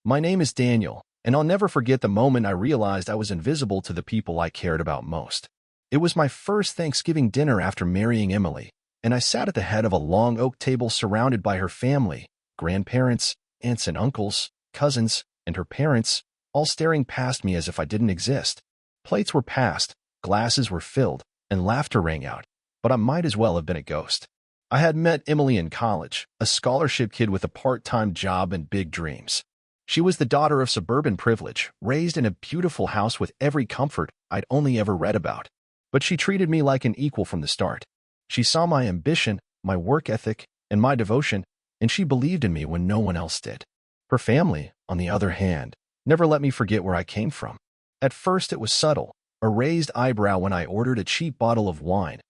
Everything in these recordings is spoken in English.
My name is Daniel, and I'll never forget the moment I realized I was invisible to the people I cared about most. It was my first Thanksgiving dinner after marrying Emily, and I sat at the head of a long oak table surrounded by her family, grandparents, aunts and uncles, cousins, and her parents, all staring past me as if I didn't exist. Plates were passed, glasses were filled, and laughter rang out, but I might as well have been a ghost. I had met Emily in college, a scholarship kid with a part-time job and big dreams. She was the daughter of suburban privilege, raised in a beautiful house with every comfort I'd only ever read about. But she treated me like an equal from the start. She saw my ambition, my work ethic, and my devotion, and she believed in me when no one else did. Her family, on the other hand, never let me forget where I came from. At first it was subtle, a raised eyebrow when I ordered a cheap bottle of wine.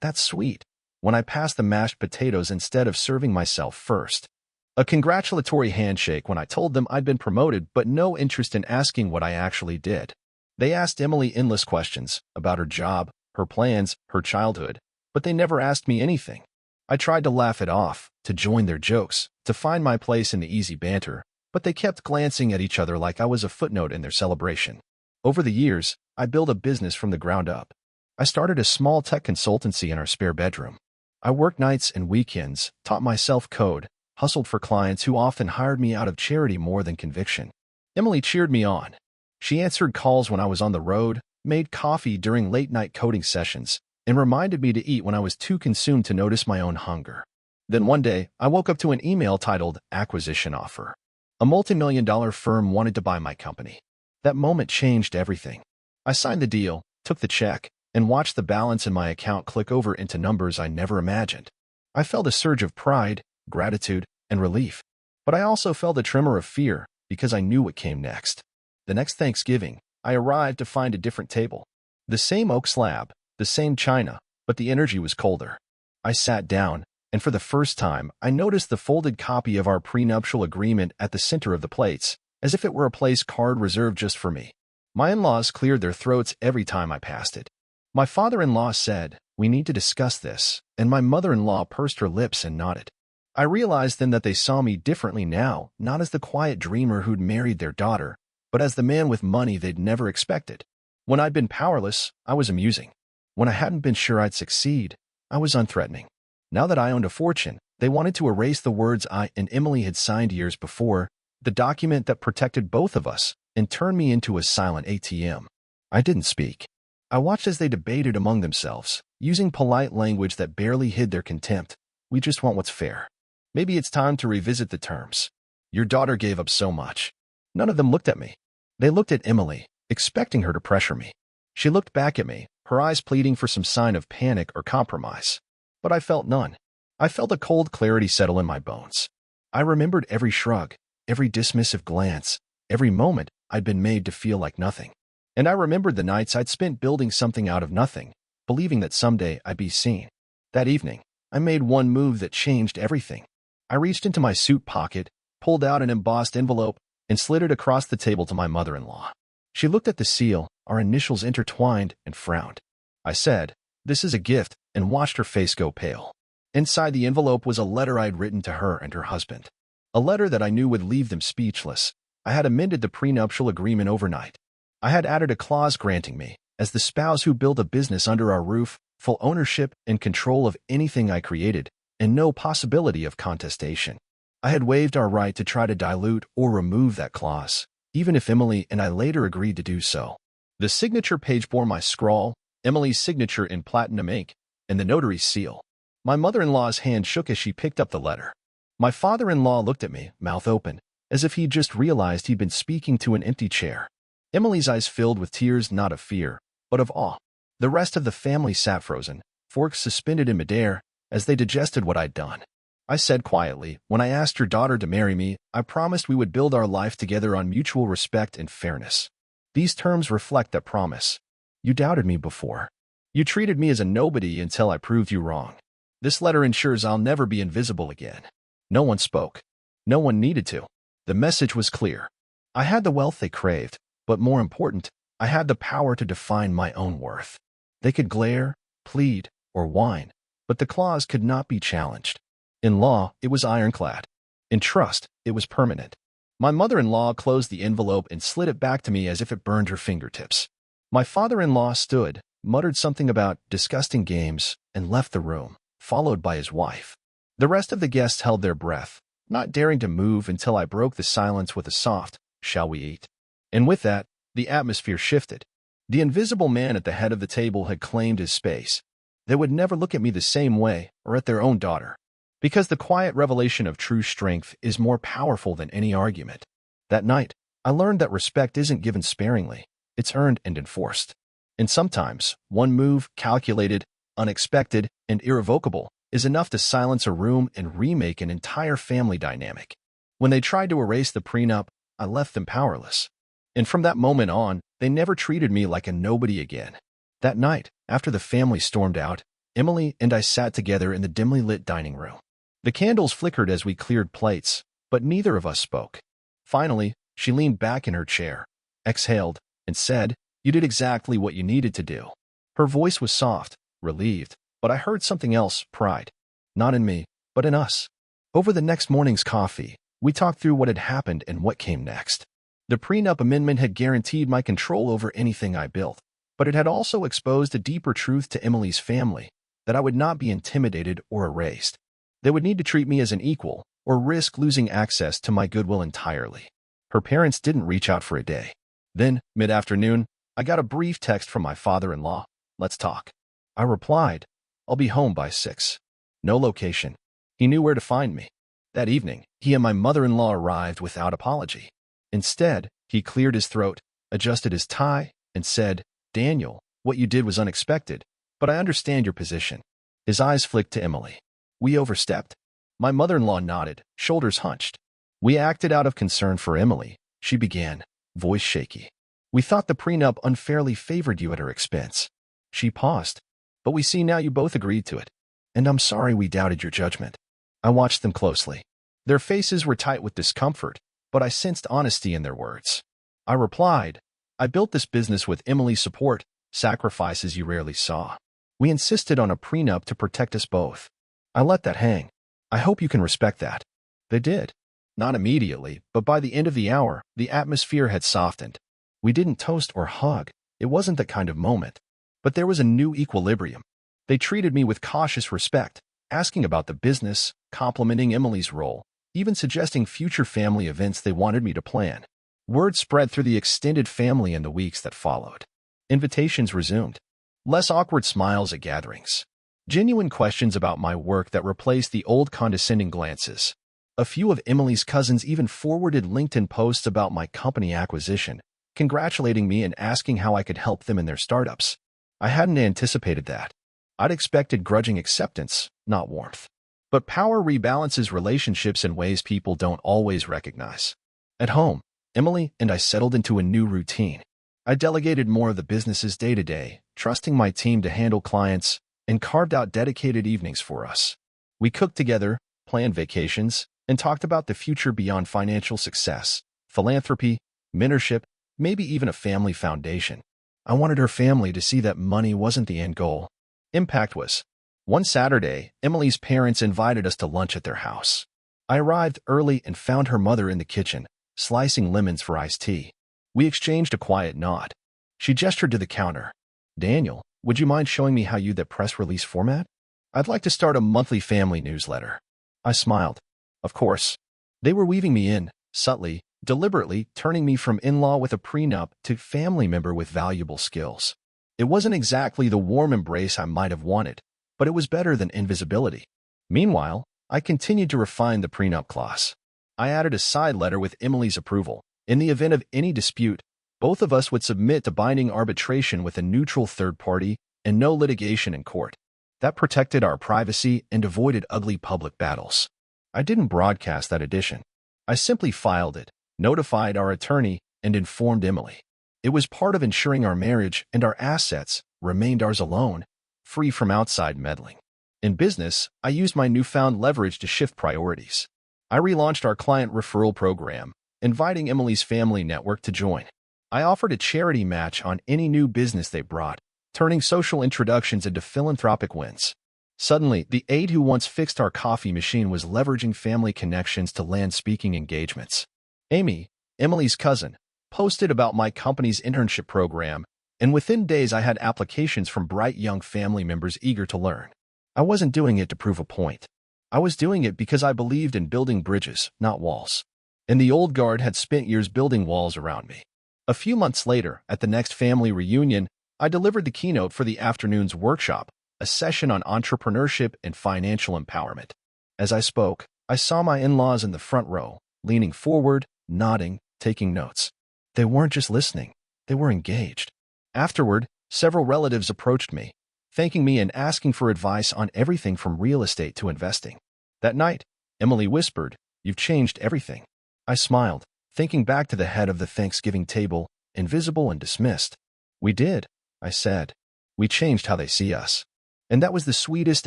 That's sweet. When I passed the mashed potatoes instead of serving myself first. A congratulatory handshake when I told them I'd been promoted but no interest in asking what I actually did. They asked Emily endless questions about her job, her plans, her childhood, but they never asked me anything. I tried to laugh it off, to join their jokes, to find my place in the easy banter, but they kept glancing at each other like I was a footnote in their celebration. Over the years, I built a business from the ground up. I started a small tech consultancy in our spare bedroom. I worked nights and weekends, taught myself code, hustled for clients who often hired me out of charity more than conviction. Emily cheered me on. She answered calls when I was on the road, made coffee during late-night coding sessions, and reminded me to eat when I was too consumed to notice my own hunger. Then one day, I woke up to an email titled Acquisition Offer. A multi-million-dollar firm wanted to buy my company. That moment changed everything. I signed the deal, took the check, and watched the balance in my account click over into numbers I never imagined. I felt a surge of pride, gratitude, and relief. But I also felt a tremor of fear because I knew what came next. The next Thanksgiving, I arrived to find a different table. The same oak slab, the same china, but the energy was colder. I sat down, and for the first time, I noticed the folded copy of our prenuptial agreement at the center of the plates, as if it were a place card reserved just for me. My in-laws cleared their throats every time I passed it. My father-in-law said, "We need to discuss this," and my mother-in-law pursed her lips and nodded. I realized then that they saw me differently now, not as the quiet dreamer who'd married their daughter, but as the man with money they'd never expected. When I'd been powerless, I was amusing. When I hadn't been sure I'd succeed, I was unthreatening. Now that I owned a fortune, they wanted to erase the words I and Emily had signed years before, the document that protected both of us, and turn me into a silent ATM. I didn't speak. I watched as they debated among themselves, using polite language that barely hid their contempt. We just want what's fair. Maybe it's time to revisit the terms. Your daughter gave up so much. None of them looked at me. They looked at Emily, expecting her to pressure me. She looked back at me, her eyes pleading for some sign of panic or compromise. But I felt none. I felt a cold clarity settle in my bones. I remembered every shrug, every dismissive glance, every moment I'd been made to feel like nothing. And I remembered the nights I'd spent building something out of nothing, believing that someday I'd be seen. That evening, I made one move that changed everything. I reached into my suit pocket, pulled out an embossed envelope, and slid it across the table to my mother-in-law. She looked at the seal, our initials intertwined, and frowned. I said, "This is a gift," and watched her face go pale. Inside the envelope was a letter I'd written to her and her husband. A letter that I knew would leave them speechless. I had amended the prenuptial agreement overnight. I had added a clause granting me, as the spouse who built a business under our roof, full ownership and control of anything I created, and no possibility of contestation. I had waived our right to try to dilute or remove that clause, even if Emily and I later agreed to do so. The signature page bore my scrawl, Emily's signature in platinum ink, and the notary's seal. My mother-in-law's hand shook as she picked up the letter. My father-in-law looked at me, mouth open, as if he'd just realized he'd been speaking to an empty chair. Emily's eyes filled with tears not of fear, but of awe. The rest of the family sat frozen, forks suspended in midair, as they digested what I'd done. I said quietly, "When I asked your daughter to marry me, I promised we would build our life together on mutual respect and fairness. These terms reflect that promise. You doubted me before. You treated me as a nobody until I proved you wrong. This letter ensures I'll never be invisible again." No one spoke. No one needed to. The message was clear. I had the wealth they craved, but more important, I had the power to define my own worth. They could glare, plead, or whine, but the clause could not be challenged. In law, it was ironclad. In trust, it was permanent. My mother-in-law closed the envelope and slid it back to me as if it burned her fingertips. My father-in-law stood, muttered something about disgusting games, and left the room, followed by his wife. The rest of the guests held their breath, not daring to move until I broke the silence with a soft, "Shall we eat?" And with that, the atmosphere shifted. The invisible man at the head of the table had claimed his space. They would never look at me the same way or at their own daughter. Because the quiet revelation of true strength is more powerful than any argument. That night, I learned that respect isn't given sparingly, it's earned and enforced. And sometimes, one move, calculated, unexpected, and irrevocable, is enough to silence a room and remake an entire family dynamic. When they tried to erase the prenup, I left them powerless. And from that moment on, they never treated me like a nobody again. That night, after the family stormed out, Emily and I sat together in the dimly lit dining room. The candles flickered as we cleared plates, but neither of us spoke. Finally, she leaned back in her chair, exhaled, and said, "You did exactly what you needed to do." Her voice was soft, relieved, but I heard something else, pride. Not in me, but in us. Over the next morning's coffee, we talked through what had happened and what came next. The prenup amendment had guaranteed my control over anything I built, but it had also exposed a deeper truth to Emily's family, that I would not be intimidated or erased. They would need to treat me as an equal, or risk losing access to my goodwill entirely. Her parents didn't reach out for a day. Then, mid-afternoon, I got a brief text from my father-in-law. "Let's talk." I replied, "I'll be home by 6. No location. He knew where to find me. That evening, he and my mother-in-law arrived without apology. Instead, he cleared his throat, adjusted his tie, and said, "Daniel, what you did was unexpected, but I understand your position." His eyes flicked to Emily. "We overstepped?" My mother-in-law nodded, shoulders hunched. "We acted out of concern for Emily," she began, voice shaky. "We thought the prenup unfairly favored you at her expense." She paused. "But we see now you both agreed to it. And I'm sorry we doubted your judgment." I watched them closely. Their faces were tight with discomfort, but I sensed honesty in their words. I replied, "I built this business with Emily's support, sacrifices you rarely saw. We insisted on a prenup to protect us both. I let that hang. I hope you can respect that." They did. Not immediately, but by the end of the hour, the atmosphere had softened. We didn't toast or hug. It wasn't that kind of moment. But there was a new equilibrium. They treated me with cautious respect, asking about the business, complimenting Emily's role, even suggesting future family events they wanted me to plan. Word spread through the extended family in the weeks that followed. Invitations resumed. Less awkward smiles at gatherings. Genuine questions about my work that replaced the old condescending glances. A few of Emily's cousins even forwarded LinkedIn posts about my company acquisition, congratulating me and asking how I could help them in their startups. I hadn't anticipated that. I'd expected grudging acceptance, not warmth. But power rebalances relationships in ways people don't always recognize. At home, Emily and I settled into a new routine. I delegated more of the business's day-to-day, trusting my team to handle clients, and carved out dedicated evenings for us. We cooked together, planned vacations, and talked about the future beyond financial success, philanthropy, mentorship, maybe even a family foundation. I wanted her family to see that money wasn't the end goal. Impact was. One Saturday, Emily's parents invited us to lunch at their house. I arrived early and found her mother in the kitchen, slicing lemons for iced tea. We exchanged a quiet nod. She gestured to the counter. "Daniel, would you mind showing me how you that press release format? I'd like to start a monthly family newsletter." I smiled. Of course. They were weaving me in, subtly, deliberately, turning me from in-law with a prenup to family member with valuable skills. It wasn't exactly the warm embrace I might have wanted, but it was better than invisibility. Meanwhile, I continued to refine the prenup clause. I added a side letter with Emily's approval. In the event of any dispute, both of us would submit to binding arbitration with a neutral third party and no litigation in court. That protected our privacy and avoided ugly public battles. I didn't broadcast that addition. I simply filed it, notified our attorney, and informed Emily. It was part of ensuring our marriage and our assets remained ours alone, free from outside meddling. In business, I used my newfound leverage to shift priorities. I relaunched our client referral program, inviting Emily's family network to join. I offered a charity match on any new business they brought, turning social introductions into philanthropic wins. Suddenly, the aide who once fixed our coffee machine was leveraging family connections to land speaking engagements. Amy, Emily's cousin, posted about my company's internship program, and within days I had applications from bright young family members eager to learn. I wasn't doing it to prove a point. I was doing it because I believed in building bridges, not walls. And the old guard had spent years building walls around me. A few months later, at the next family reunion, I delivered the keynote for the afternoon's workshop, a session on entrepreneurship and financial empowerment. As I spoke, I saw my in-laws in the front row, leaning forward, nodding, taking notes. They weren't just listening, they were engaged. Afterward, several relatives approached me, thanking me and asking for advice on everything from real estate to investing. That night, Emily whispered, "You've changed everything." I smiled, thinking back to the head of the Thanksgiving table, invisible and dismissed. "We did," I said. "We changed how they see us." And that was the sweetest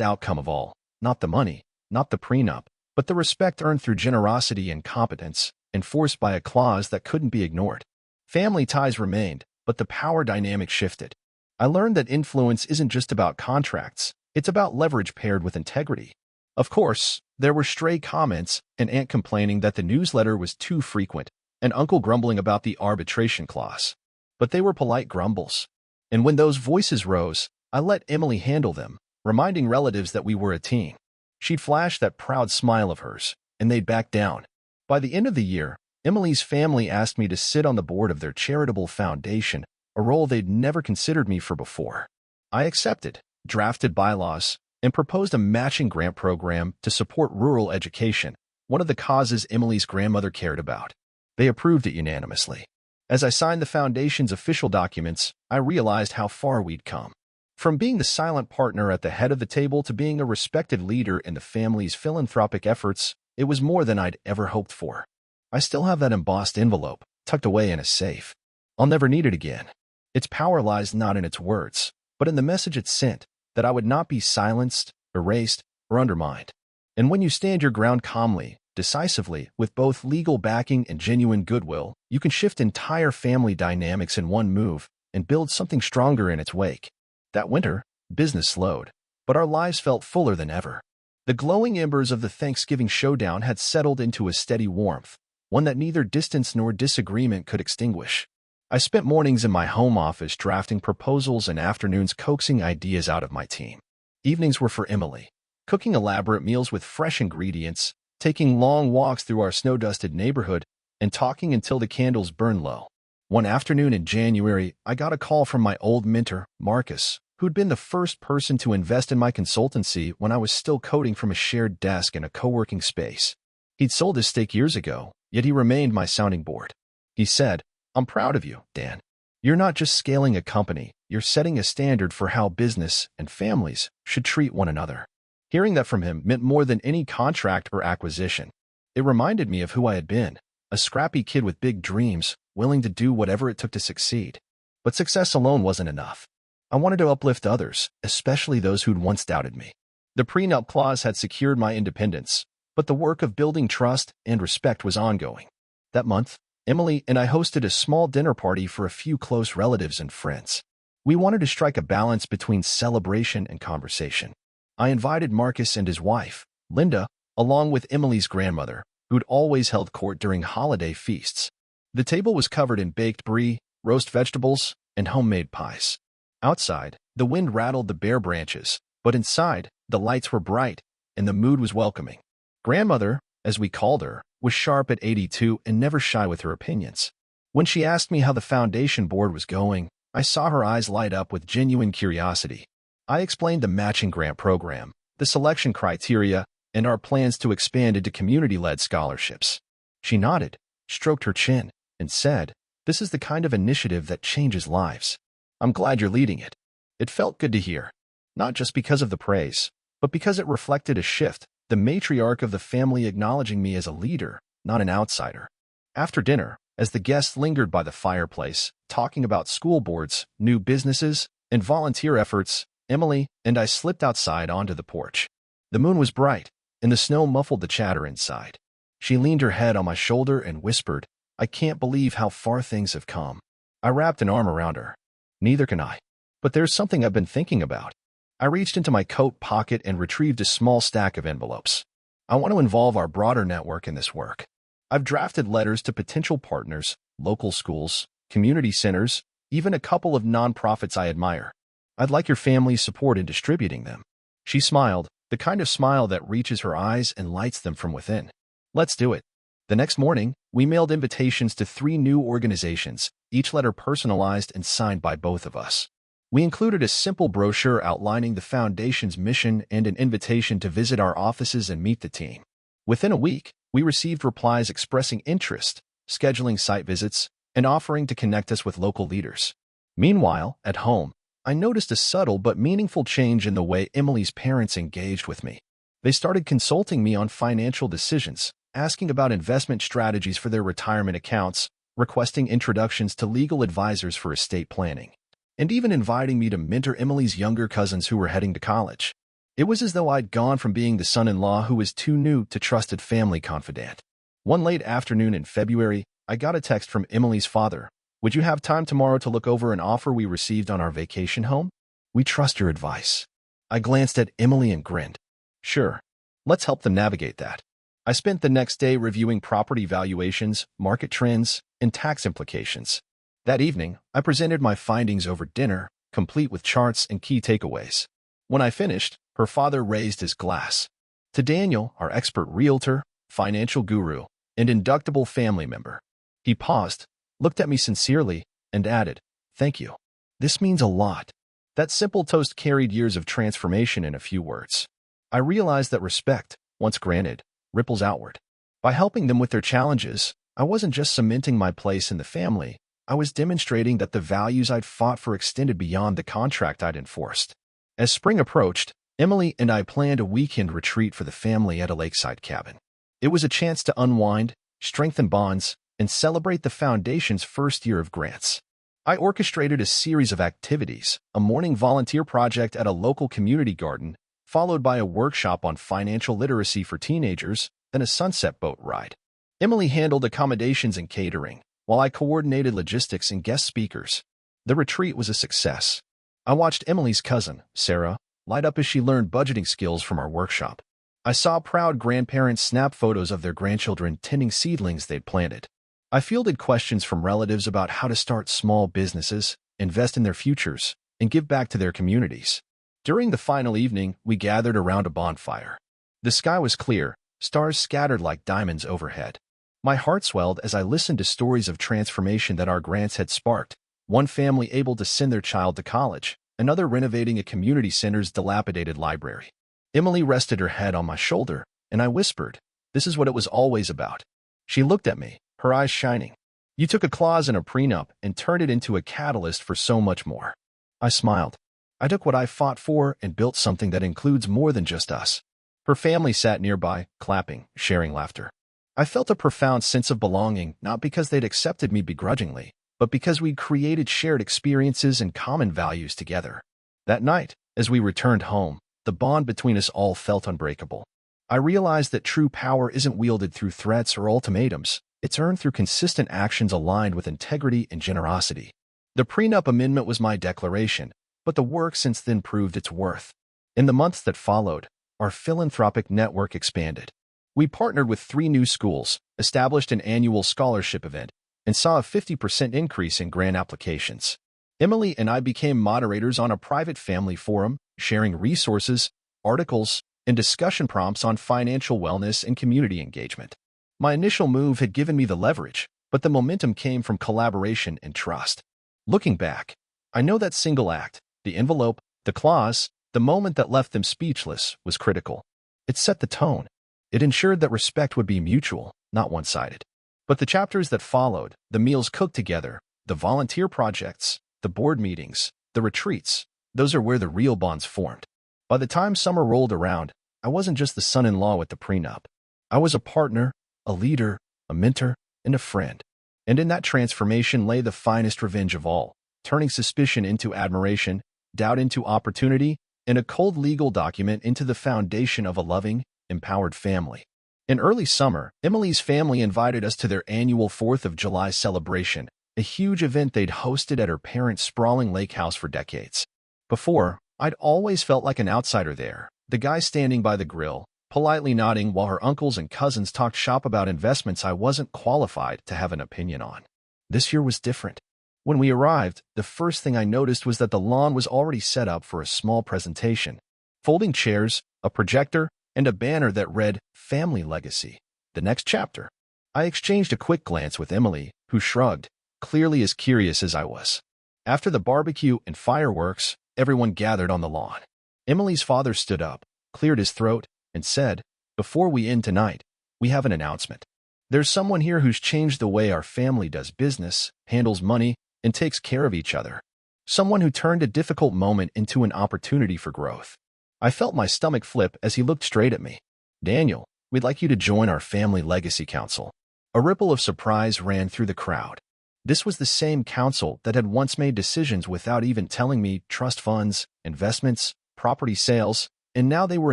outcome of all. Not the money, not the prenup, but the respect earned through generosity and competence, enforced by a clause that couldn't be ignored. Family ties remained, but the power dynamic shifted. I learned that influence isn't just about contracts, it's about leverage paired with integrity. Of course, there were stray comments, an aunt complaining that the newsletter was too frequent, and uncle grumbling about the arbitration clause. But they were polite grumbles. And when those voices rose, I let Emily handle them, reminding relatives that we were a team. She'd flash that proud smile of hers, and they'd back down. By the end of the year, Emily's family asked me to sit on the board of their charitable foundation, a role they'd never considered me for before. I accepted, drafted bylaws, and proposed a matching grant program to support rural education, one of the causes Emily's grandmother cared about. They approved it unanimously. As I signed the foundation's official documents, I realized how far we'd come. From being the silent partner at the head of the table to being a respected leader in the family's philanthropic efforts, it was more than I'd ever hoped for. I still have that embossed envelope, tucked away in a safe. I'll never need it again. Its power lies not in its words, but in the message it sent, that I would not be silenced, erased, or undermined. And when you stand your ground calmly, decisively, with both legal backing and genuine goodwill, you can shift entire family dynamics in one move and build something stronger in its wake. That winter, business slowed, but our lives felt fuller than ever. The glowing embers of the Thanksgiving showdown had settled into a steady warmth, one that neither distance nor disagreement could extinguish. I spent mornings in my home office drafting proposals and afternoons coaxing ideas out of my team. Evenings were for Emily, cooking elaborate meals with fresh ingredients, taking long walks through our snow-dusted neighborhood, and talking until the candles burned low. One afternoon in January, I got a call from my old mentor, Marcus, who'd been the first person to invest in my consultancy when I was still coding from a shared desk in a co-working space. He'd sold his stake years ago, yet he remained my sounding board. He said, "I'm proud of you, Dan. You're not just scaling a company, you're setting a standard for how business and families should treat one another." Hearing that from him meant more than any contract or acquisition. It reminded me of who I had been, a scrappy kid with big dreams, willing to do whatever it took to succeed. But success alone wasn't enough. I wanted to uplift others, especially those who'd once doubted me. The prenup clause had secured my independence, but the work of building trust and respect was ongoing. That month, Emily and I hosted a small dinner party for a few close relatives and friends. We wanted to strike a balance between celebration and conversation. I invited Marcus and his wife, Linda, along with Emily's grandmother, who'd always held court during holiday feasts. The table was covered in baked brie, roast vegetables, and homemade pies. Outside, the wind rattled the bare branches, but inside, the lights were bright, and the mood was welcoming. Grandmother, as we called her, was sharp at 82 and never shy with her opinions. When she asked me how the foundation board was going, I saw her eyes light up with genuine curiosity. I explained the matching grant program, the selection criteria, and our plans to expand into community-led scholarships. She nodded, stroked her chin, and said, "This is the kind of initiative that changes lives. I'm glad you're leading it." It felt good to hear, not just because of the praise, but because it reflected a shift, the matriarch of the family acknowledging me as a leader, not an outsider. After dinner, as the guests lingered by the fireplace, talking about school boards, new businesses, and volunteer efforts, Emily and I slipped outside onto the porch. The moon was bright, and the snow muffled the chatter inside. She leaned her head on my shoulder and whispered, "I can't believe how far things have come." I wrapped an arm around her. "Neither can I. But there's something I've been thinking about." I reached into my coat pocket and retrieved a small stack of envelopes. "I want to involve our broader network in this work. I've drafted letters to potential partners, local schools, community centers, even a couple of nonprofits I admire. I'd like your family's support in distributing them. She smiled, the kind of smile that reaches her eyes and lights them from within. Let's do it. The next morning, we mailed invitations to 3 new organizations, each letter personalized and signed by both of us. We included a simple brochure outlining the foundation's mission and an invitation to visit our offices and meet the team. Within a week, we received replies expressing interest, scheduling site visits, and offering to connect us with local leaders. Meanwhile, at home, I noticed a subtle but meaningful change in the way Emily's parents engaged with me. They started consulting me on financial decisions, asking about investment strategies for their retirement accounts, requesting introductions to legal advisors for estate planning, and even inviting me to mentor Emily's younger cousins who were heading to college. It was as though I'd gone from being the son-in-law who was too new to trusted family confidant. One late afternoon in February, I got a text from Emily's father. Would you have time tomorrow to look over an offer we received on our vacation home? We trust your advice. I glanced at Emily and grinned. Sure. Let's help them navigate that. I spent the next day reviewing property valuations, market trends, and tax implications. That evening, I presented my findings over dinner, complete with charts and key takeaways. When I finished, her father raised his glass. To Daniel, our expert realtor, financial guru, and inductable family member. He paused, looked at me sincerely, and added, "Thank you. This means a lot." That simple toast carried years of transformation in a few words. I realized that respect, once granted, ripples outward. By helping them with their challenges, I wasn't just cementing my place in the family, I was demonstrating that the values I'd fought for extended beyond the contract I'd enforced. As spring approached, Emily and I planned a weekend retreat for the family at a lakeside cabin. It was a chance to unwind, strengthen bonds, and celebrate the foundation's first year of grants. I orchestrated a series of activities, a morning volunteer project at a local community garden, followed by a workshop on financial literacy for teenagers, then a sunset boat ride. Emily handled accommodations and catering, while I coordinated logistics and guest speakers. The retreat was a success. I watched Emily's cousin, Sarah, light up as she learned budgeting skills from our workshop. I saw proud grandparents snap photos of their grandchildren tending seedlings they'd planted. I fielded questions from relatives about how to start small businesses, invest in their futures, and give back to their communities. During the final evening, we gathered around a bonfire. The sky was clear, stars scattered like diamonds overhead. My heart swelled as I listened to stories of transformation that our grants had sparked, one family able to send their child to college, another renovating a community center's dilapidated library. Emily rested her head on my shoulder, and I whispered, "This is what it was always about." She looked at me, her eyes shining. "You took a clause in a prenup and turned it into a catalyst for so much more." I smiled. I took what I fought for and built something that includes more than just us. Her family sat nearby, clapping, sharing laughter. I felt a profound sense of belonging, not because they'd accepted me begrudgingly, but because we'd created shared experiences and common values together. That night, as we returned home, the bond between us all felt unbreakable. I realized that true power isn't wielded through threats or ultimatums, it's earned through consistent actions aligned with integrity and generosity. The prenup amendment was my declaration, but the work since then proved its worth. In the months that followed, our philanthropic network expanded. We partnered with 3 new schools, established an annual scholarship event, and saw a 50% increase in grant applications. Emily and I became moderators on a private family forum, sharing resources, articles, and discussion prompts on financial wellness and community engagement. My initial move had given me the leverage, but the momentum came from collaboration and trust. Looking back, I know that single act, the envelope, the clause, the moment that left them speechless, was critical. It set the tone. It ensured that respect would be mutual, not one-sided. But the chapters that followed, the meals cooked together, the volunteer projects, the board meetings, the retreats, those are where the real bonds formed. By the time summer rolled around, I wasn't just the son-in-law with the prenup. I was a partner, a leader, a mentor, and a friend. And in that transformation lay the finest revenge of all, turning suspicion into admiration, doubt into opportunity, and a cold legal document into the foundation of a loving, empowered family. In early summer, Emily's family invited us to their annual 4th of July celebration, a huge event they'd hosted at her parents' sprawling lake house for decades. Before, I'd always felt like an outsider there, the guy standing by the grill, politely nodding while her uncles and cousins talked shop about investments I wasn't qualified to have an opinion on. This year was different. When we arrived, the first thing I noticed was that the lawn was already set up for a small presentation. Folding chairs, a projector, and a banner that read, "Family Legacy, the next chapter." I exchanged a quick glance with Emily, who shrugged, clearly as curious as I was. After the barbecue and fireworks, everyone gathered on the lawn. Emily's father stood up, cleared his throat, and said, "Before we end tonight, we have an announcement. There's someone here who's changed the way our family does business, handles money, and takes care of each other. Someone who turned a difficult moment into an opportunity for growth." I felt my stomach flip as he looked straight at me. "Daniel, we'd like you to join our Family Legacy Council." A ripple of surprise ran through the crowd. This was the same council that had once made decisions without even telling me trust funds, investments, property sales, and now they were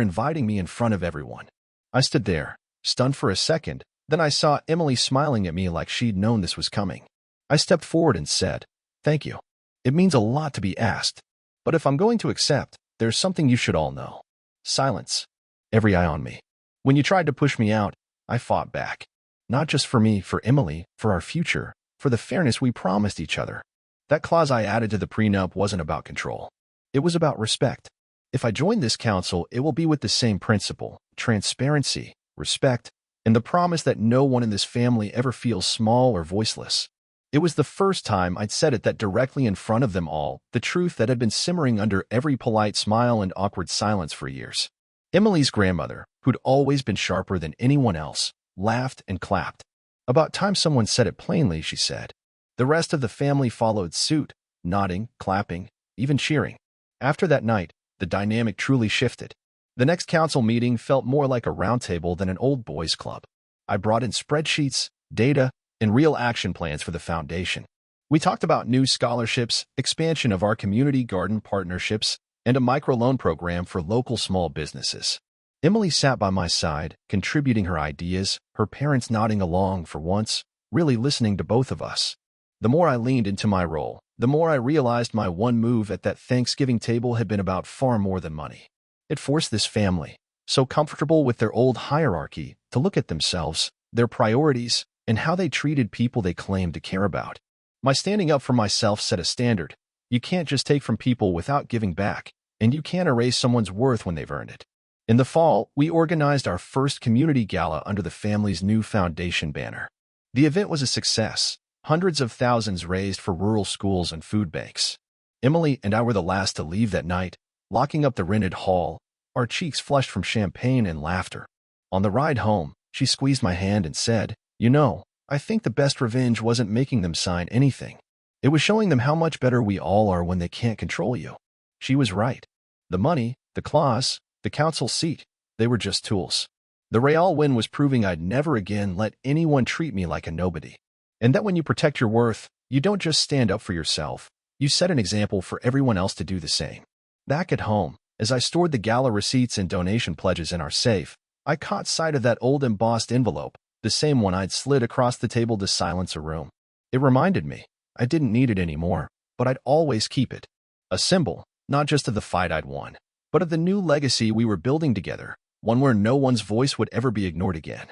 inviting me in front of everyone. I stood there, stunned for a second, then I saw Emily smiling at me like she'd known this was coming. I stepped forward and said, "Thank you. It means a lot to be asked. But if I'm going to accept, there's something you should all know." Silence. Every eye on me. When you tried to push me out, I fought back. Not just for me, for Emily, for our future, for the fairness we promised each other. That clause I added to the prenup wasn't about control. It was about respect. If I join this council, it will be with the same principle: transparency, respect, and the promise that no one in this family ever feels small or voiceless. It was the first time I'd said it that directly in front of them all, the truth that had been simmering under every polite smile and awkward silence for years. Emily's grandmother, who'd always been sharper than anyone else, laughed and clapped. "About time someone said it plainly," she said. The rest of the family followed suit, nodding, clapping, even cheering. After that night, the dynamic truly shifted. The next council meeting felt more like a roundtable than an old boys' club. I brought in spreadsheets, data, and real action plans for the foundation. We talked about new scholarships, expansion of our community garden partnerships, and a microloan program for local small businesses. Emily sat by my side, contributing her ideas, her parents nodding along for once, really listening to both of us. The more I leaned into my role, the more I realized my one move at that Thanksgiving table had been about far more than money. It forced this family, so comfortable with their old hierarchy, to look at themselves, their priorities, and how they treated people they claimed to care about. My standing up for myself set a standard. You can't just take from people without giving back, and you can't erase someone's worth when they've earned it. In the fall, we organized our first community gala under the family's new foundation banner. The event was a success. Hundreds of thousands raised for rural schools and food banks. Emily and I were the last to leave that night, locking up the rented hall, our cheeks flushed from champagne and laughter. On the ride home, she squeezed my hand and said, "You know, I think the best revenge wasn't making them sign anything. It was showing them how much better we all are when they can't control you." She was right. The money, the clause, the council seat, they were just tools. The real win was proving I'd never again let anyone treat me like a nobody. And that when you protect your worth, you don't just stand up for yourself, you set an example for everyone else to do the same. Back at home, as I stored the gala receipts and donation pledges in our safe, I caught sight of that old embossed envelope, the same one I'd slid across the table to silence a room. It reminded me, I didn't need it anymore, but I'd always keep it. A symbol, not just of the fight I'd won, but of the new legacy we were building together, one where no one's voice would ever be ignored again.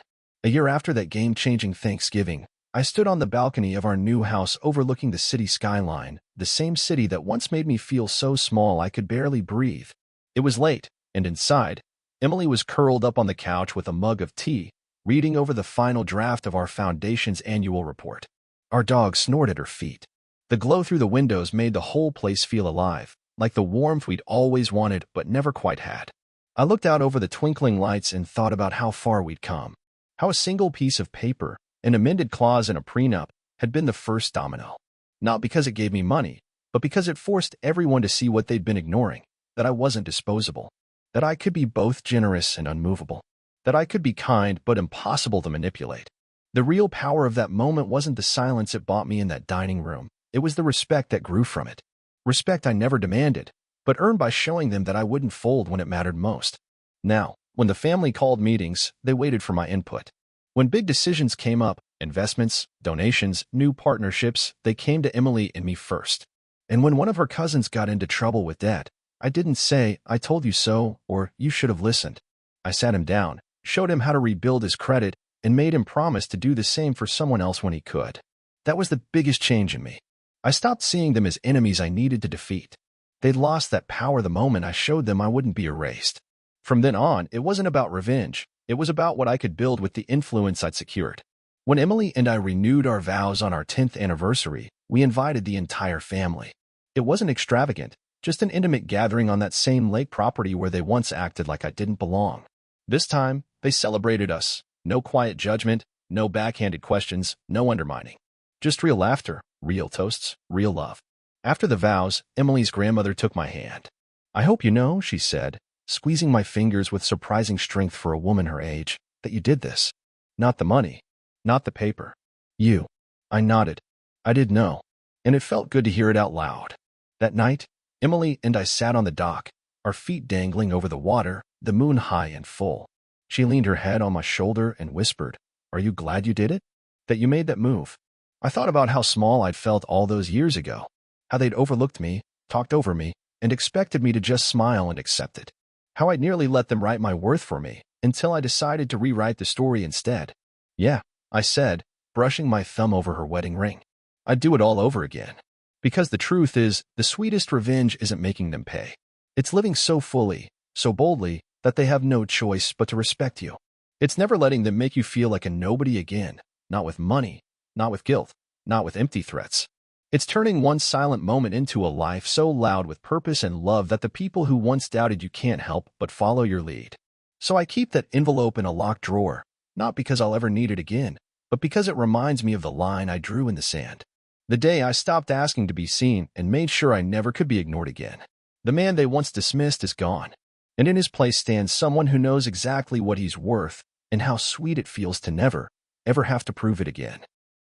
A year after that game-changing Thanksgiving, I stood on the balcony of our new house overlooking the city skyline, the same city that once made me feel so small I could barely breathe. It was late, and inside, Emily was curled up on the couch with a mug of tea, reading over the final draft of our foundation's annual report. Our dog snored at her feet. The glow through the windows made the whole place feel alive, like the warmth we'd always wanted but never quite had. I looked out over the twinkling lights and thought about how far we'd come. How a single piece of paper, an amended clause in a prenup, had been the first domino. Not because it gave me money, but because it forced everyone to see what they'd been ignoring, that I wasn't disposable, that I could be both generous and unmovable, that I could be kind but impossible to manipulate. The real power of that moment wasn't the silence it bought me in that dining room. It was the respect that grew from it. Respect I never demanded, but earned by showing them that I wouldn't fold when it mattered most. Now, when the family called meetings, they waited for my input. When big decisions came up, investments, donations, new partnerships, they came to Emily and me first. And when one of her cousins got into trouble with debt, I didn't say, "I told you so," or "you should have listened." I sat him down, showed him how to rebuild his credit, and made him promise to do the same for someone else when he could. That was the biggest change in me. I stopped seeing them as enemies I needed to defeat. They'd lost that power the moment I showed them I wouldn't be erased. From then on, it wasn't about revenge. It was about what I could build with the influence I'd secured. When Emily and I renewed our vows on our 10th anniversary, we invited the entire family. It wasn't extravagant, just an intimate gathering on that same lake property where they once acted like I didn't belong. This time, they celebrated us. No quiet judgment, no backhanded questions, no undermining. Just real laughter, real toasts, real love. After the vows, Emily's grandmother took my hand. "I hope you know," she said, squeezing my fingers with surprising strength for a woman her age, "that you did this. Not the money, not the paper. You." I nodded. I did know, and it felt good to hear it out loud. That night, Emily and I sat on the dock, our feet dangling over the water, the moon high and full. She leaned her head on my shoulder and whispered, "Are you glad you did it? That you made that move?" I thought about how small I'd felt all those years ago, how they'd overlooked me, talked over me, and expected me to just smile and accept it. How I'd nearly let them write my worth for me, until I decided to rewrite the story instead. "Yeah," I said, brushing my thumb over her wedding ring. "I'd do it all over again." Because the truth is, the sweetest revenge isn't making them pay. It's living so fully, so boldly, that they have no choice but to respect you. It's never letting them make you feel like a nobody again, not with money, not with guilt, not with empty threats. It's turning one silent moment into a life so loud with purpose and love that the people who once doubted you can't help but follow your lead. So I keep that envelope in a locked drawer, not because I'll ever need it again, but because it reminds me of the line I drew in the sand. The day I stopped asking to be seen and made sure I never could be ignored again. The man they once dismissed is gone, and in his place stands someone who knows exactly what he's worth and how sweet it feels to never, ever have to prove it again.